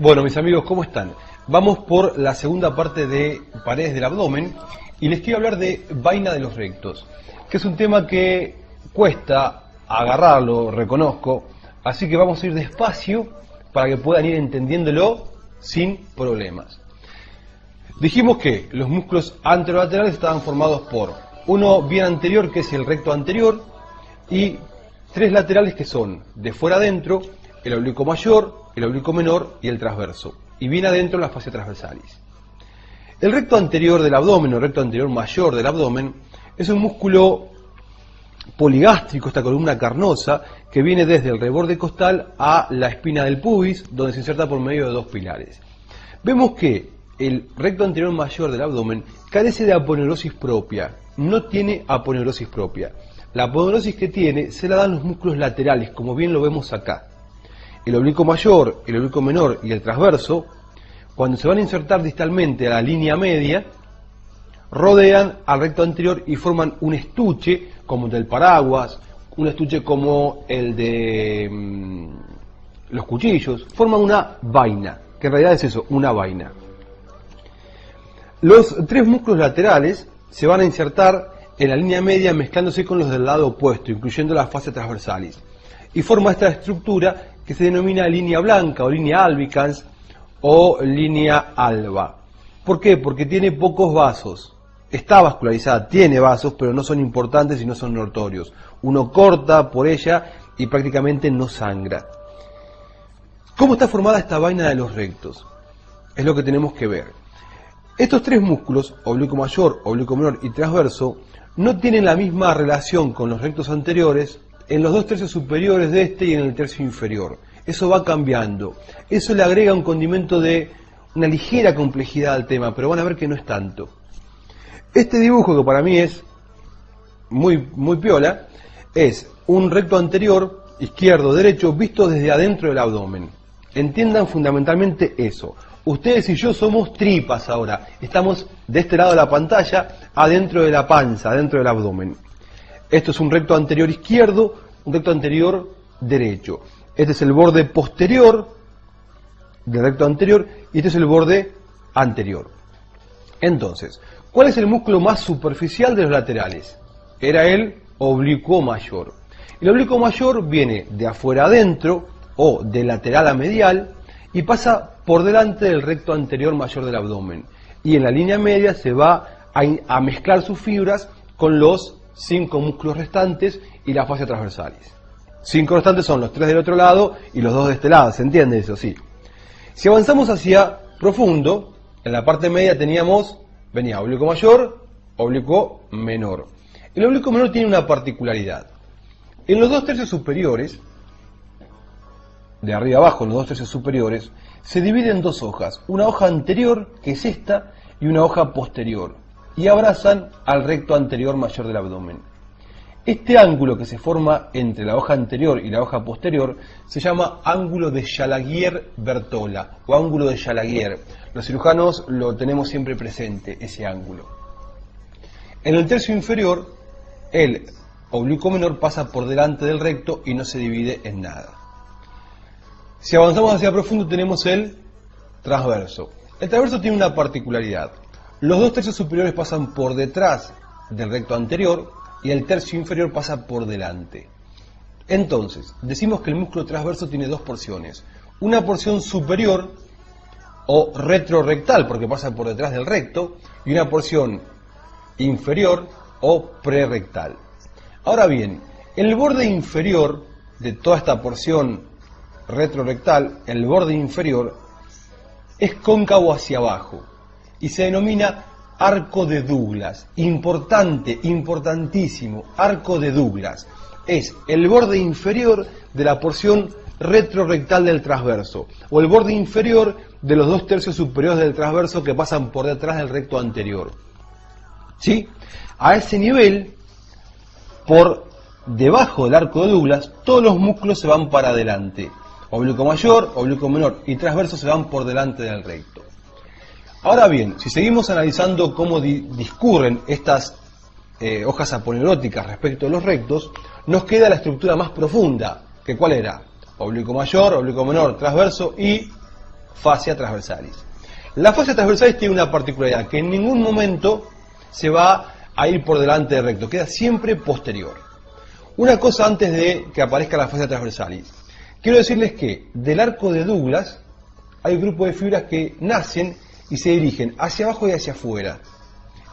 Bueno, mis amigos, ¿cómo están? Vamos por la segunda parte de paredes del abdomen y les quiero hablar de vaina de los rectos, que es un tema que cuesta agarrarlo, reconozco, así que vamos a ir despacio para que puedan ir entendiéndolo sin problemas. Dijimos que los músculos anterolaterales estaban formados por uno bien anterior, que es el recto anterior, y tres laterales que son de fuera adentro, el oblicuo mayor, el oblicuo menor y el transverso, y bien adentro la fascia transversalis. El recto anterior del abdomen, o recto anterior mayor del abdomen, es un músculo poligástrico, esta columna carnosa, que viene desde el reborde costal a la espina del pubis, donde se inserta por medio de dos pilares. Vemos que el recto anterior mayor del abdomen carece de aponeurosis propia, no tiene aponeurosis propia. La aponeurosis que tiene se la dan los músculos laterales, como bien lo vemos acá. El oblicuo mayor, el oblicuo menor y el transverso, cuando se van a insertar distalmente a la línea media, rodean al recto anterior y forman un estuche como el del paraguas, un estuche como el de los cuchillos, forman una vaina, que en realidad es eso, una vaina. Los tres músculos laterales se van a insertar en la línea media mezclándose con los del lado opuesto, incluyendo la fascia transversalis, y forma esta estructura que se denomina línea blanca o línea albicans o línea alba. ¿Por qué? Porque tiene pocos vasos. Está vascularizada, tiene vasos, pero no son importantes y no son notorios. Uno corta por ella y prácticamente no sangra. ¿Cómo está formada esta vaina de los rectos? Es lo que tenemos que ver. Estos tres músculos, oblicuo mayor, oblicuo menor y transverso, no tienen la misma relación con los rectos anteriores en los dos tercios superiores de este y en el tercio inferior. Eso va cambiando. Eso le agrega un condimento de una ligera complejidad al tema, pero van a ver que no es tanto. Este dibujo, que para mí es muy piola, es un recto anterior, izquierdo, derecho, visto desde adentro del abdomen. Entiendan fundamentalmente eso. Ustedes y yo somos tripas ahora. Estamos de este lado de la pantalla, adentro de la panza, adentro del abdomen. Esto es un recto anterior izquierdo, un recto anterior derecho. Este es el borde posterior del recto anterior y este es el borde anterior. Entonces, ¿cuál es el músculo más superficial de los laterales? Era el oblicuo mayor. El oblicuo mayor viene de afuera adentro o de lateral a medial y pasa por delante del recto anterior mayor del abdomen. Y en la línea media se va a mezclar sus fibras con los 5 músculos restantes y la fascia transversalis. 5 restantes son los 3 del otro lado y los 2 de este lado, ¿se entiende eso? Sí. Si avanzamos hacia profundo, en la parte media venía oblicuo mayor, oblicuo menor. El oblicuo menor tiene una particularidad. En los 2 tercios superiores, de arriba abajo, en los 2 tercios superiores, se divide en dos hojas. Una hoja anterior, que es esta, y una hoja posterior. Y abrazan al recto anterior mayor del abdomen. Este ángulo que se forma entre la hoja anterior y la hoja posterior se llama ángulo de Chalagier-Bertola o ángulo de Chalagier. Los cirujanos lo tenemos siempre presente, ese ángulo. En el tercio inferior, el oblicuo menor pasa por delante del recto y no se divide en nada. Si avanzamos hacia profundo tenemos el transverso. El transverso tiene una particularidad. Los 2 tercios superiores pasan por detrás del recto anterior y el tercio inferior pasa por delante. Entonces, decimos que el músculo transverso tiene dos porciones. Una porción superior o retrorectal, porque pasa por detrás del recto, y una porción inferior o prerectal. Ahora bien, el borde inferior de toda esta porción retrorectal, el borde inferior, es cóncavo hacia abajo y se denomina arco de Douglas. Importante, importantísimo, arco de Douglas. Es el borde inferior de la porción retrorectal del transverso, o el borde inferior de los 2 tercios superiores del transverso que pasan por detrás del recto anterior. ¿Sí? A ese nivel, por debajo del arco de Douglas, todos los músculos se van para adelante. Oblicuo mayor, oblicuo menor y transverso se van por delante del recto. Ahora bien, si seguimos analizando cómo discurren estas hojas aponeuróticas respecto a los rectos, nos queda la estructura más profunda, que ¿cuál era? Oblicuo mayor, oblicuo menor, transverso y fascia transversalis. La fascia transversalis tiene una particularidad, que en ningún momento se va a ir por delante del recto, queda siempre posterior. Una cosa antes de que aparezca la fascia transversalis. Quiero decirles que del arco de Douglas hay un grupo de fibras que nacen y se dirigen hacia abajo y hacia afuera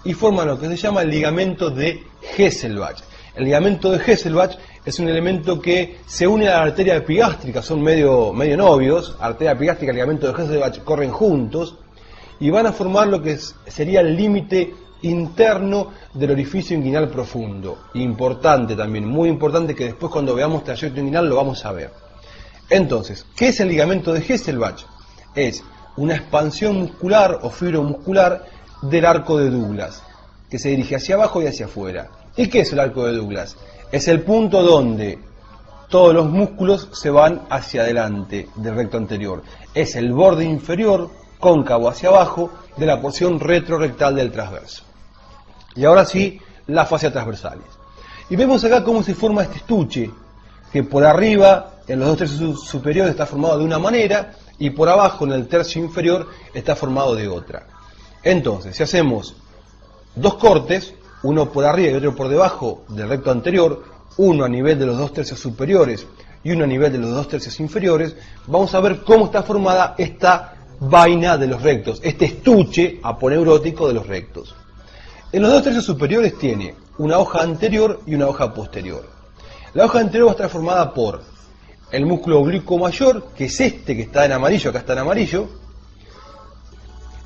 y forman lo que se llama el ligamento de Hesselbach. El ligamento de Hesselbach es un elemento que se une a la arteria epigástrica, son medio novios, arteria epigástrica y ligamento de Hesselbach corren juntos y van a formar lo que sería el límite interno del orificio inguinal profundo. Importante también, muy importante, que después cuando veamos trayecto inguinal lo vamos a ver. Entonces, ¿qué es el ligamento de Hesselbach? Es una expansión muscular o fibromuscular del arco de Douglas, que se dirige hacia abajo y hacia afuera. ¿Y qué es el arco de Douglas? Es el punto donde todos los músculos se van hacia adelante del recto anterior. Es el borde inferior, cóncavo hacia abajo, de la porción retrorectal del transverso. Y ahora sí, la fascia transversalis. Y vemos acá cómo se forma este estuche, que por arriba, en los 2 tercios superiores, está formado de una manera, y por abajo, en el tercio inferior, está formado de otra. Entonces, si hacemos dos cortes, uno por arriba y otro por debajo del recto anterior, uno a nivel de los 2 tercios superiores y uno a nivel de los 2 tercios inferiores, vamos a ver cómo está formada esta vaina de los rectos, este estuche aponeurótico de los rectos. En los 2 tercios superiores tiene una hoja anterior y una hoja posterior. La hoja anterior va a estar formada por el músculo oblicuo mayor, que es este que está en amarillo, acá está en amarillo.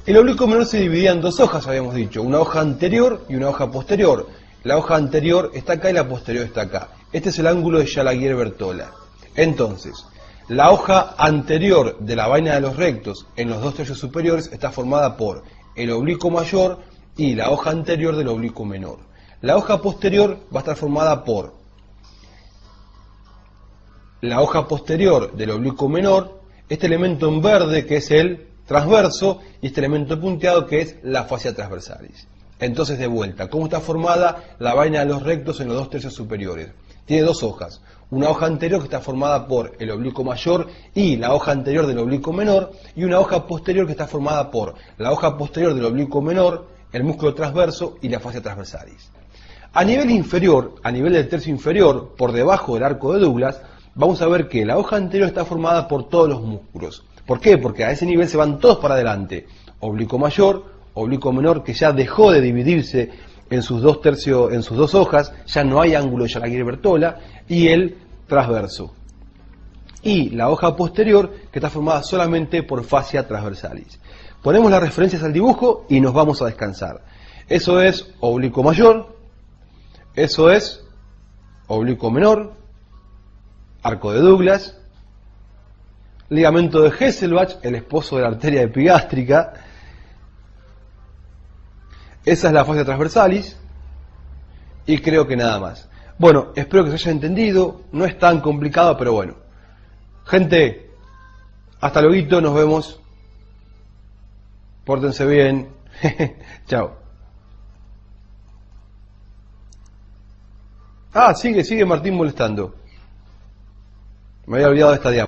El oblicuo menor se dividía en dos hojas, habíamos dicho, una hoja anterior y una hoja posterior. La hoja anterior está acá y la posterior está acá. Este es el ángulo de Jalaguier-Bertola. Entonces, la hoja anterior de la vaina de los rectos en los 2 tercios superiores está formada por el oblicuo mayor y la hoja anterior del oblicuo menor. La hoja posterior va a estar formada por la hoja posterior del oblicuo menor, este elemento en verde que es el transverso y este elemento punteado que es la fascia transversalis. Entonces, de vuelta, ¿cómo está formada la vaina de los rectos en los 2 tercios superiores? Tiene dos hojas, una hoja anterior que está formada por el oblicuo mayor y la hoja anterior del oblicuo menor, y una hoja posterior que está formada por la hoja posterior del oblicuo menor, el músculo transverso y la fascia transversalis. A nivel inferior, a nivel del tercio inferior, por debajo del arco de Douglas, vamos a ver que la hoja anterior está formada por todos los músculos. ¿Por qué? Porque a ese nivel se van todos para adelante. Oblicuo mayor, oblicuo menor, que ya dejó de dividirse en sus dos hojas, ya no hay ángulo de Jalaguier-Bertola, y el transverso. Y la hoja posterior, que está formada solamente por fascia transversalis. Ponemos las referencias al dibujo y nos vamos a descansar. Eso es oblicuo mayor, eso es oblicuo menor, arco de Douglas, ligamento de Hesselbach, el esposo de la arteria epigástrica. Esa es la fascia transversalis y creo que nada más. Bueno, espero que se haya entendido, no es tan complicado, pero bueno. Gente, hasta luego, nos vemos. Pórtense bien. Chao. Ah, sigue Martín molestando. Me había olvidado de esta diapositiva.